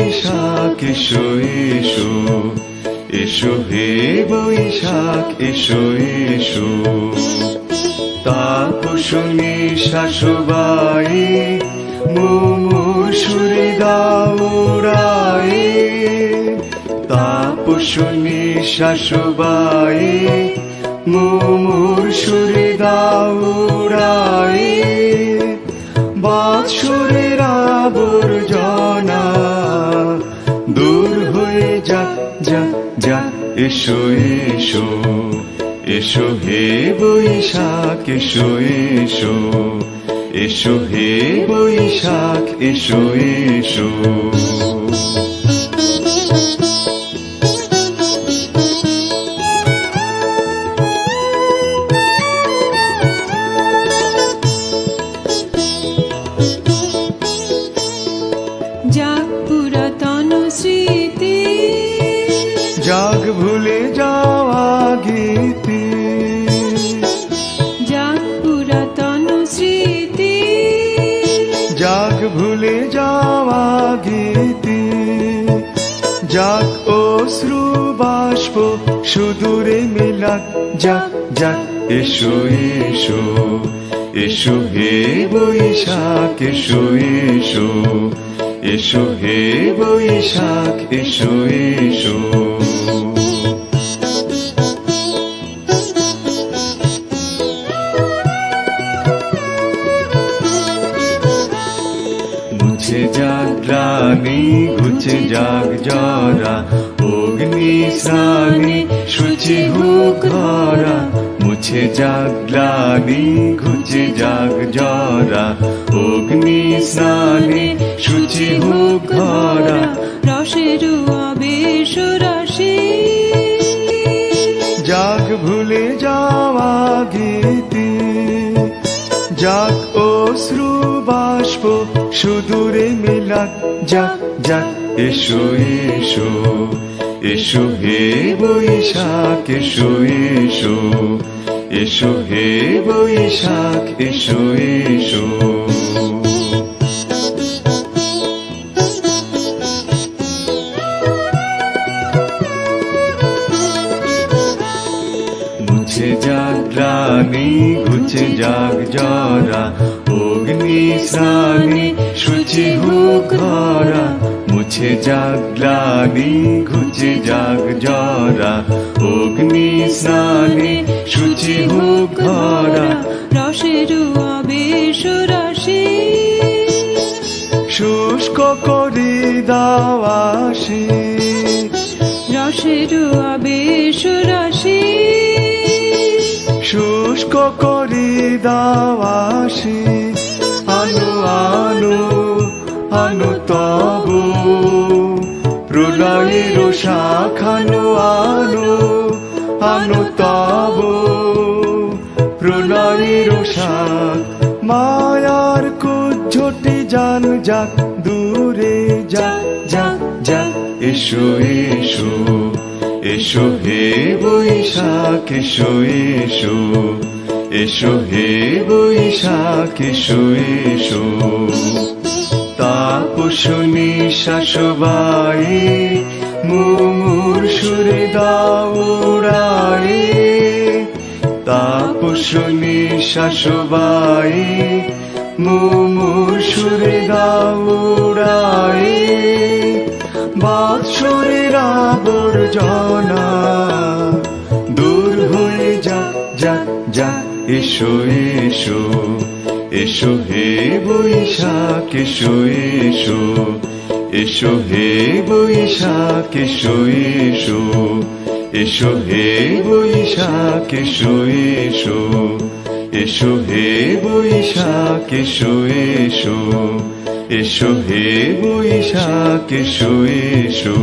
বৈশাখ এসো এসো, এসো হে বৈশাখ এসো এসো। তাপসনী শাশুবাই মুমুর সুরে দাও উড়াই, তাপসনী শাশুবাই মুমুর সুরে দাও উড়াই। বাৎসরের আবর্জনা দূর হয়ে যাক যাক যাক, এসো এসো, এসো হে বৈশাখ এসো এসো, এসো হে বৈশাখ এসো এসো। যাক পুরাতন স্মৃতি, যাক ভুলে যাওয়া গীতি, যাক পুরাতন স্মৃতি, যাক ভুলে যাওয়া গীতি। যাক অশ্রু বাষ্প সুদূরে মেলাক, যাক যাক এসো এসো, এসো হে বৈশাখ এসো এসো, এসো হে বৈশাখ এসো এসো। মুছে যাক গ্লানি ঘুচে যাক জরা, অগ্নি স্নানে শুচি হোক ঘরা। মুছে যাক গ্লানি ঘুচে যাক জরা, অগ্নি স্নানে শুচি হোক ঘরা। রসের আবেশ রাশি, যাক ভুলে যাওয়া গীতি, যাক অশ্রু বাষ্প সুদূরে মেলাক, যাক যাক এসো এসো, এসো হে বৈশাখ এসো এসো, এসো হে বৈশাখ এসো এসো। মুছে যাক গ্লানি ঘুচে যাক জরা, অগ্নি স্নানে শুচি হোক ঘরা। মুছে যাক গ্লানি ঘুচে যাক জরা, অগ্নি স্নানে শুচি হোক ঘরা। রসের আবেশ রাশি, শুষ্ক করে দাও আসি, রসের আবেশ রাশি, শুষ্ক করে দাও আসি। আনো আনো আনো তবু প্রলয়ের শাখানো, আনো আনো তবু প্রলয়ের শাখ। মায়ার কুজ্ঝটি জান যাক দূরে, যাক যাক যাক এসো এসো, এসো হে বৈশাখ এসো এসো, এসো হে বৈশাখ এসো এসো। তাপসনী শাশুবাই মুমুর সুরে দাও উড়াই, তাপসনী শাশুবাই মুমুর সুরে দাও উড়াই। বাৎসরের আবর্জনা দূর হয়ে যাক যাক যাক, এসো এসো, এসো হে বৈশাখ এসো এসো, এসো হে বৈশাখ এসো এসো, এসো হে বৈশাখ এসো এসো, এসো হে বৈশাখ এসো এসো, এসো হে বৈশাখ এসো এসো।